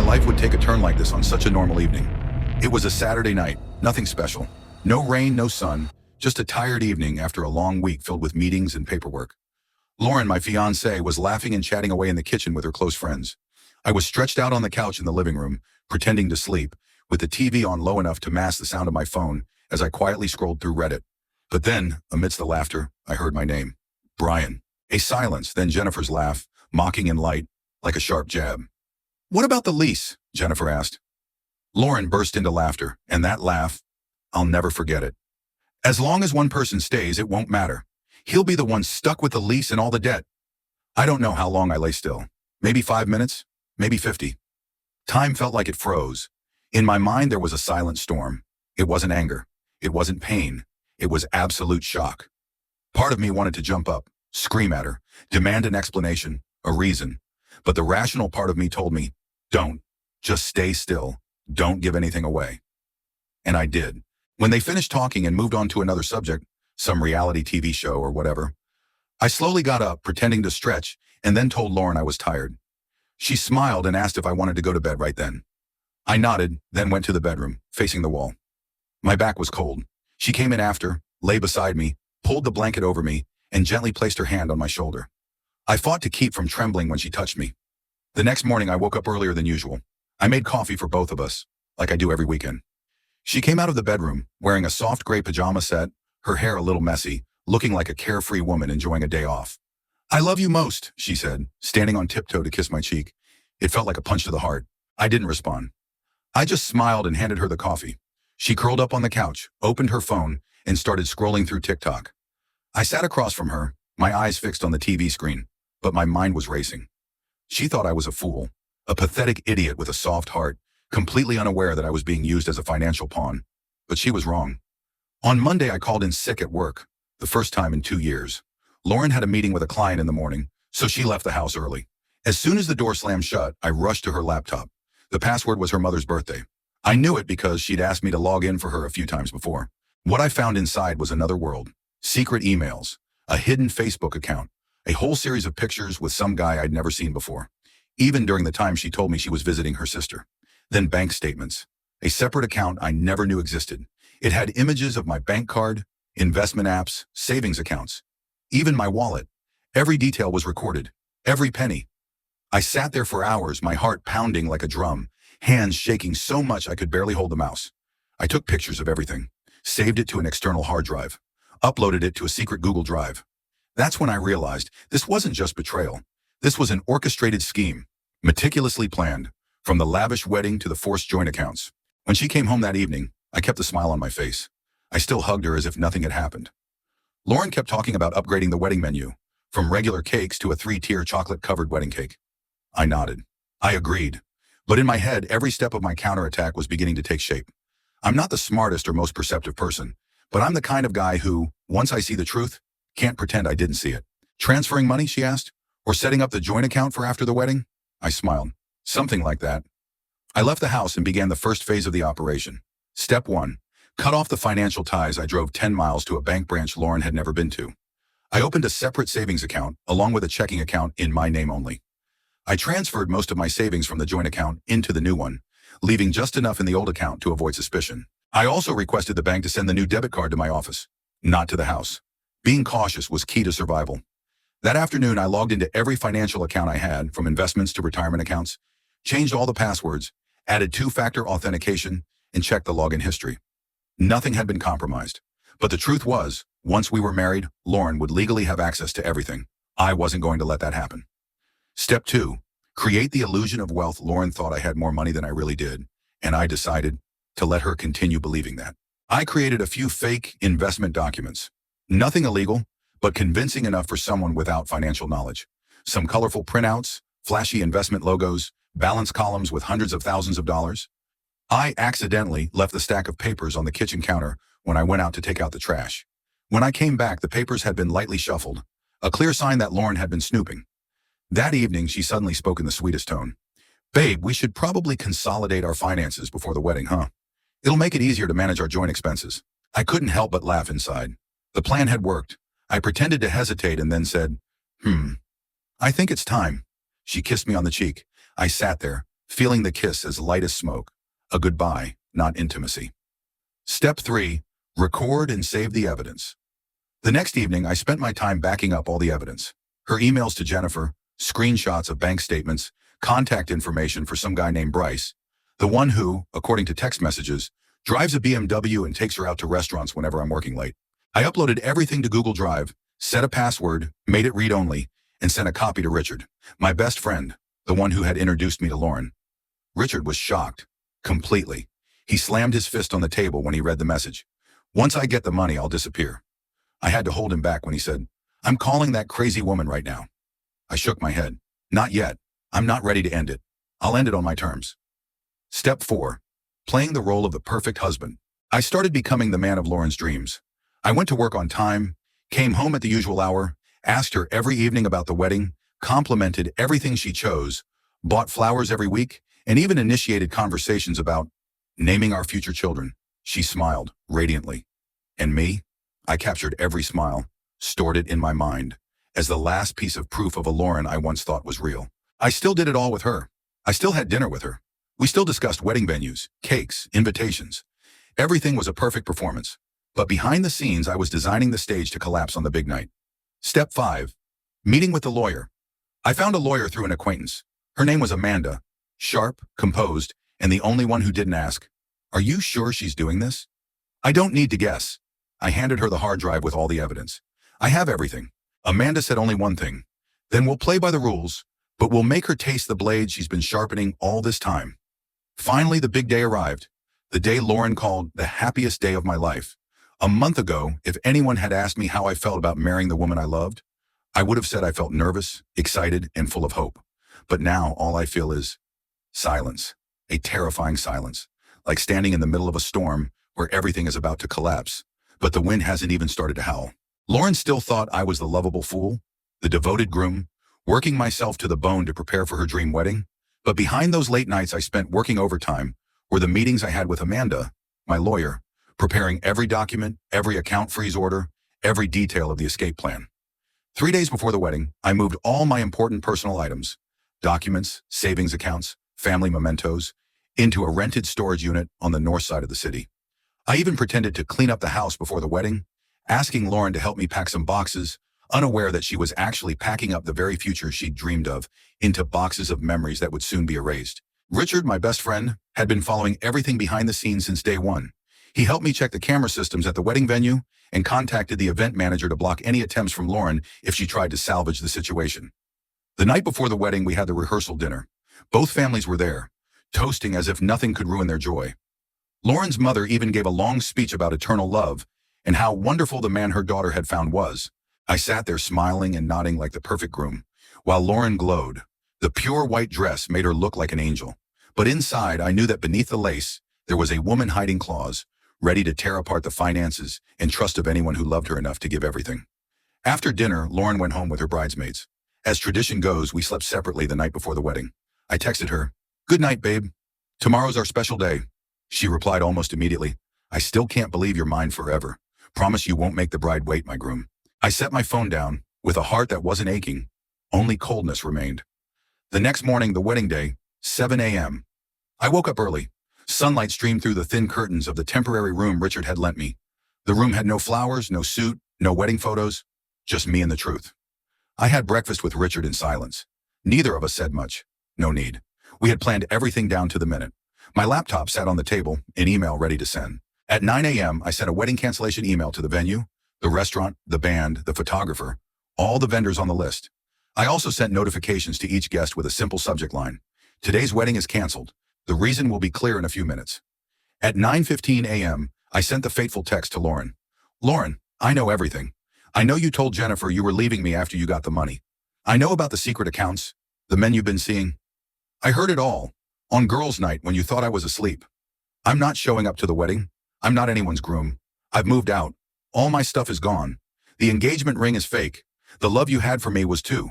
life would take a turn like this on such a normal evening. It was a Saturday night, nothing special. No rain, no sun, just a tired evening after a long week filled with meetings and paperwork. Lauren, my fiancée, was laughing and chatting away in the kitchen with her close friends. I was stretched out on the couch in the living room, pretending to sleep, with the TV on low enough to mask the sound of my phone as I quietly scrolled through Reddit. But then, amidst the laughter, I heard my name. Brian. A silence, then Jennifer's laugh, mocking and light, like a sharp jab. "What about the lease?" Jennifer asked. Lauren burst into laughter, and that laugh, I'll never forget it. "As long as one person stays, it won't matter. He'll be the one stuck with the lease and all the debt." I don't know how long I lay still. Maybe 5 minutes, maybe 50. Time felt like it froze. In my mind, there was a silent storm. It wasn't anger. It wasn't pain. It was absolute shock. Part of me wanted to jump up, scream at her, demand an explanation, a reason. But the rational part of me told me, don't. Just stay still. Don't give anything away. And I did. When they finished talking and moved on to another subject, some reality TV show or whatever, I slowly got up, pretending to stretch, and then told Lauren I was tired. She smiled and asked if I wanted to go to bed right then. I nodded, then went to the bedroom, facing the wall. My back was cold. She came in after, lay beside me, pulled the blanket over me, and gently placed her hand on my shoulder. I fought to keep from trembling when she touched me. The next morning, I woke up earlier than usual. I made coffee for both of us, like I do every weekend. She came out of the bedroom, wearing a soft gray pajama set, her hair a little messy, looking like a carefree woman enjoying a day off. "I love you most," she said, standing on tiptoe to kiss my cheek. It felt like a punch to the heart. I didn't respond. I just smiled and handed her the coffee. She curled up on the couch, opened her phone, and started scrolling through TikTok. I sat across from her, my eyes fixed on the TV screen, but my mind was racing. She thought I was a fool, a pathetic idiot with a soft heart, completely unaware that I was being used as a financial pawn. But she was wrong. On Monday, I called in sick at work, the first time in 2 years. Lauren had a meeting with a client in the morning, so she left the house early. As soon as the door slammed shut, I rushed to her laptop. The password was her mother's birthday. I knew it because she'd asked me to log in for her a few times before. What I found inside was another world. Secret emails, a hidden Facebook account, a whole series of pictures with some guy I'd never seen before, even during the time she told me she was visiting her sister. Then bank statements, a separate account I never knew existed. It had images of my bank card, investment apps, savings accounts, even my wallet. Every detail was recorded, every penny. I sat there for hours, my heart pounding like a drum, hands shaking so much I could barely hold the mouse. I took pictures of everything, saved it to an external hard drive, uploaded it to a secret Google Drive. That's when I realized this wasn't just betrayal. This was an orchestrated scheme, meticulously planned, from the lavish wedding to the forced joint accounts. When she came home that evening, I kept a smile on my face. I still hugged her as if nothing had happened. Lauren kept talking about upgrading the wedding menu, from regular cakes to a 3-tier chocolate-covered wedding cake. I nodded. I agreed. But in my head, every step of my counterattack was beginning to take shape. I'm not the smartest or most perceptive person, but I'm the kind of guy who, once I see the truth, can't pretend I didn't see it. "Transferring money?" she asked. "Or setting up the joint account for after the wedding?" I smiled. "Something like that." I left the house and began the first phase of the operation. Step 1. Cut off the financial ties. I drove 10 miles to a bank branch Lauren had never been to. I opened a separate savings account, along with a checking account in my name only. I transferred most of my savings from the joint account into the new one, leaving just enough in the old account to avoid suspicion. I also requested the bank to send the new debit card to my office, not to the house. Being cautious was key to survival. That afternoon, I logged into every financial account I had, from investments to retirement accounts, changed all the passwords, added 2-factor authentication, and checked the login history. Nothing had been compromised. But the truth was, once we were married, Lauren would legally have access to everything. I wasn't going to let that happen. Step 2. Create the illusion of wealth. Lauren thought I had more money than I really did, and I decided to let her continue believing that. I created a few fake investment documents. Nothing illegal, but convincing enough for someone without financial knowledge. Some colorful printouts, flashy investment logos, balance columns with hundreds of thousands of dollars. I accidentally left the stack of papers on the kitchen counter when I went out to take out the trash. When I came back, the papers had been lightly shuffled, a clear sign that Lauren had been snooping. That evening, she suddenly spoke in the sweetest tone. "Babe, we should probably consolidate our finances before the wedding, huh? It'll make it easier to manage our joint expenses." I couldn't help but laugh inside. The plan had worked. I pretended to hesitate and then said, I think it's time." She kissed me on the cheek. I sat there, feeling the kiss as light as smoke, a goodbye, not intimacy. Step 3. Record and save the evidence. The next evening, I spent my time backing up all the evidence. Her emails to Jennifer, screenshots of bank statements, contact information for some guy named Bryce, the one who, according to text messages, drives a BMW and takes her out to restaurants whenever I'm working late. I uploaded everything to Google Drive, set a password, made it read-only, and sent a copy to Richard, my best friend, the one who had introduced me to Lauren. Richard was shocked, completely. He slammed his fist on the table when he read the message. Once I get the money, I'll disappear. I had to hold him back when he said, I'm calling that crazy woman right now. I shook my head. Not yet. I'm not ready to end it. I'll end it on my terms. Step 4. Playing the role of the perfect husband. I started becoming the man of Lauren's dreams. I went to work on time, came home at the usual hour, asked her every evening about the wedding, complimented everything she chose, bought flowers every week, and even initiated conversations about naming our future children. She smiled, radiantly. And me? I captured every smile, stored it in my mind, as the last piece of proof of a Lauren I once thought was real. I still did it all with her. I still had dinner with her. We still discussed wedding venues, cakes, invitations. Everything was a perfect performance. But behind the scenes, I was designing the stage to collapse on the big night. Step 5. Meeting with the lawyer. I found a lawyer through an acquaintance. Her name was Amanda. Sharp, composed, and the only one who didn't ask, "Are you sure she's doing this?" I don't need to guess. I handed her the hard drive with all the evidence. I have everything. Amanda said only one thing. Then we'll play by the rules, but we'll make her taste the blade she's been sharpening all this time. Finally, the big day arrived. The day Lauren called the happiest day of my life. A month ago, if anyone had asked me how I felt about marrying the woman I loved, I would have said I felt nervous, excited, and full of hope. But now all I feel is silence, a terrifying silence, like standing in the middle of a storm where everything is about to collapse, but the wind hasn't even started to howl. Lauren still thought I was the lovable fool, the devoted groom, working myself to the bone to prepare for her dream wedding. But behind those late nights I spent working overtime were the meetings I had with Amanda, my lawyer, preparing every document, every account freeze order, every detail of the escape plan. 3 days before the wedding, I moved all my important personal items, documents, savings accounts, family mementos, into a rented storage unit on the north side of the city. I even pretended to clean up the house before the wedding, asking Lauren to help me pack some boxes, unaware that she was actually packing up the very future she'd dreamed of into boxes of memories that would soon be erased. Richard, my best friend, had been following everything behind the scenes since day one. He helped me check the camera systems at the wedding venue and contacted the event manager to block any attempts from Lauren if she tried to salvage the situation. The night before the wedding, we had the rehearsal dinner. Both families were there, toasting as if nothing could ruin their joy. Lauren's mother even gave a long speech about eternal love and how wonderful the man her daughter had found was. I sat there smiling and nodding like the perfect groom, while Lauren glowed. The pure white dress made her look like an angel. But inside, I knew that beneath the lace, there was a woman hiding claws, ready to tear apart the finances and trust of anyone who loved her enough to give everything. After dinner, Lauren went home with her bridesmaids. As tradition goes, we slept separately the night before the wedding. I texted her, "Good night, babe. Tomorrow's our special day." She replied almost immediately, "I still can't believe you're mine forever. Promise you won't make the bride wait, my groom." I set my phone down, with a heart that wasn't aching. Only coldness remained. The next morning, the wedding day, 7 a.m. I woke up early. Sunlight streamed through the thin curtains of the temporary room Richard had lent me. The room had no flowers, no suit, no wedding photos, just me and the truth. I had breakfast with Richard in silence. Neither of us said much. No need. We had planned everything down to the minute. My laptop sat on the table, an email ready to send. At 9 a.m., I sent a wedding cancellation email to the venue, the restaurant, the band, the photographer, all the vendors on the list. I also sent notifications to each guest with a simple subject line. Today's wedding is canceled. The reason will be clear in a few minutes. At 9:15 a.m., I sent the fateful text to Lauren. "Lauren, I know everything. I know you told Jennifer you were leaving me after you got the money. I know about the secret accounts, the men you've been seeing. I heard it all, on girls' night when you thought I was asleep. I'm not showing up to the wedding. I'm not anyone's groom. I've moved out. All my stuff is gone. The engagement ring is fake. The love you had for me was too.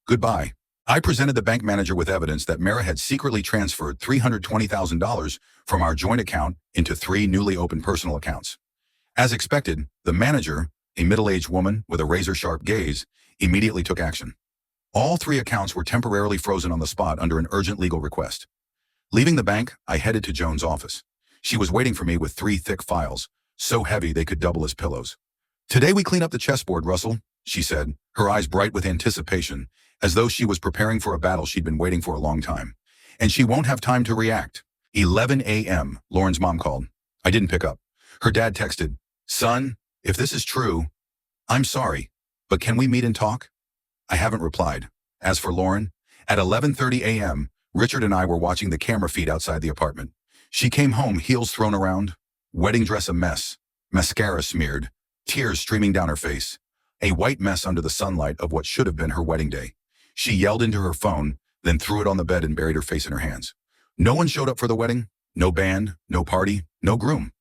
Goodbye." I presented the bank manager with evidence that Mara had secretly transferred $320,000 from our joint account into 3 newly opened personal accounts. As expected, the manager, a middle-aged woman with a razor-sharp gaze, immediately took action. All 3 accounts were temporarily frozen on the spot under an urgent legal request. Leaving the bank, I headed to Joan's office. She was waiting for me with 3 thick files, so heavy they could double as pillows. "Today we clean up the chessboard, Russell," she said, her eyes bright with anticipation, as though she was preparing for a battle she'd been waiting for a long time. "And she won't have time to react." 11 a.m., Lauren's mom called. I didn't pick up. Her dad texted, "Son, if this is true, I'm sorry, but can we meet and talk?" I haven't replied. As for Lauren, at 11:30 a.m., Richard and I were watching the camera feed outside the apartment. She came home, heels thrown around, wedding dress a mess, mascara smeared, tears streaming down her face, a white mess under the sunlight of what should have been her wedding day. She yelled into her phone, then threw it on the bed and buried her face in her hands. No one showed up for the wedding, no band, no party, no groom.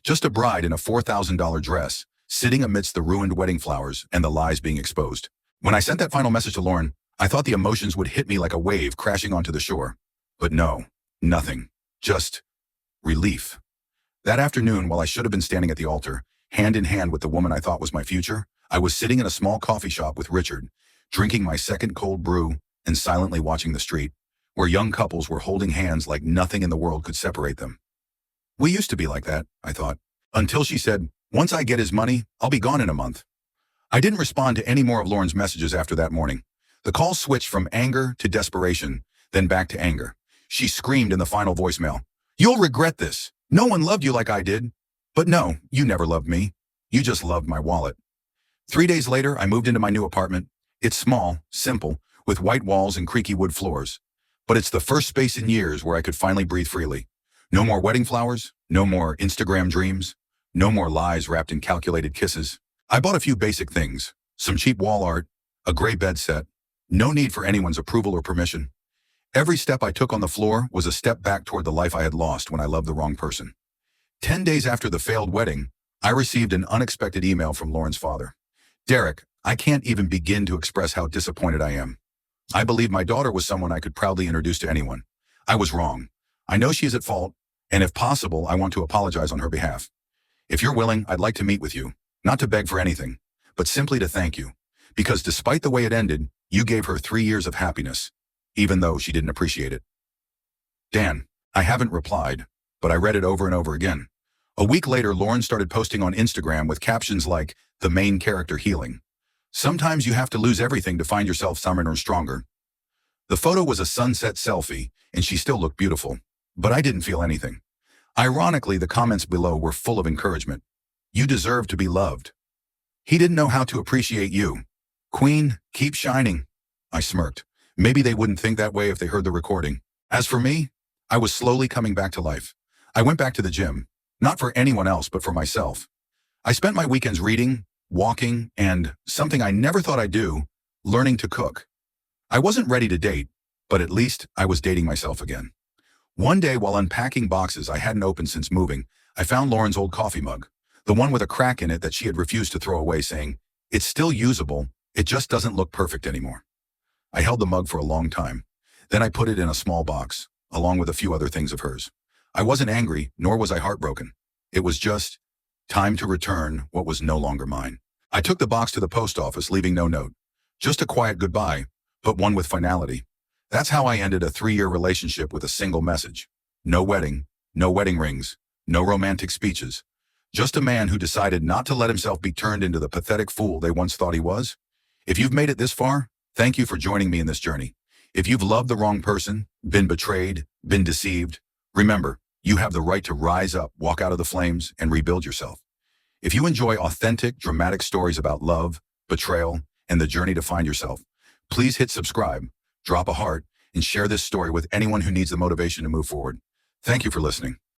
Just a bride in a $4,000 dress, sitting amidst the ruined wedding flowers and the lies being exposed. When I sent that final message to Lauren, I thought the emotions would hit me like a wave crashing onto the shore. But no, nothing. Just relief. That afternoon, while I should have been standing at the altar, hand in hand with the woman I thought was my future, I was sitting in a small coffee shop with Richard, drinking my second cold brew and silently watching the street, where young couples were holding hands like nothing in the world could separate them. We used to be like that, I thought, until she said, "Once I get his money, I'll be gone in a month." I didn't respond to any more of Lauren's messages after that morning. The call switched from anger to desperation, then back to anger. She screamed in the final voicemail, "You'll regret this. No one loved you like I did." But no, you never loved me. You just loved my wallet. 3 days later, I moved into my new apartment. It's small, simple, with white walls and creaky wood floors. But it's the first space in years where I could finally breathe freely. No more wedding flowers, no more Instagram dreams, no more lies wrapped in calculated kisses. I bought a few basic things, some cheap wall art, a gray bed set. No need for anyone's approval or permission. Every step I took on the floor was a step back toward the life I had lost when I loved the wrong person. 10 days after the failed wedding, I received an unexpected email from Lauren's father. "Derek, I can't even begin to express how disappointed I am. I believed my daughter was someone I could proudly introduce to anyone. I was wrong. I know she is at fault, and if possible, I want to apologize on her behalf. If you're willing, I'd like to meet with you, not to beg for anything, but simply to thank you, because despite the way it ended, you gave her 3 years of happiness, even though she didn't appreciate it." Dan. I haven't replied, but I read it over and over again. A week later, Lauren started posting on Instagram with captions like, "The main character healing. Sometimes you have to lose everything to find yourself summoned or stronger." The photo was a sunset selfie, and she still looked beautiful, but I didn't feel anything. Ironically, the comments below were full of encouragement. "You deserve to be loved. He didn't know how to appreciate you. Queen, keep shining." I smirked. Maybe they wouldn't think that way if they heard the recording. As for me, I was slowly coming back to life. I went back to the gym, not for anyone else, but for myself. I spent my weekends reading, walking, and, something I never thought I'd do, learning to cook. I wasn't ready to date, but at least I was dating myself again. One day, while unpacking boxes I hadn't opened since moving, I found Lauren's old coffee mug, the one with a crack in it that she had refused to throw away, saying, "It's still usable, it just doesn't look perfect anymore." I held the mug for a long time. Then I put it in a small box, along with a few other things of hers. I wasn't angry, nor was I heartbroken. It was just time to return what was no longer mine. I took the box to the post office, leaving no note. Just a quiet goodbye, but one with finality. That's how I ended a 3-year relationship with a single message. No wedding, no wedding rings, no romantic speeches. Just a man who decided not to let himself be turned into the pathetic fool they once thought he was. If you've made it this far, thank you for joining me in this journey. If you've loved the wrong person, been betrayed, been deceived, remember, you have the right to rise up, walk out of the flames, and rebuild yourself. If you enjoy authentic, dramatic stories about love, betrayal, and the journey to find yourself, please hit subscribe, drop a heart, and share this story with anyone who needs the motivation to move forward. Thank you for listening.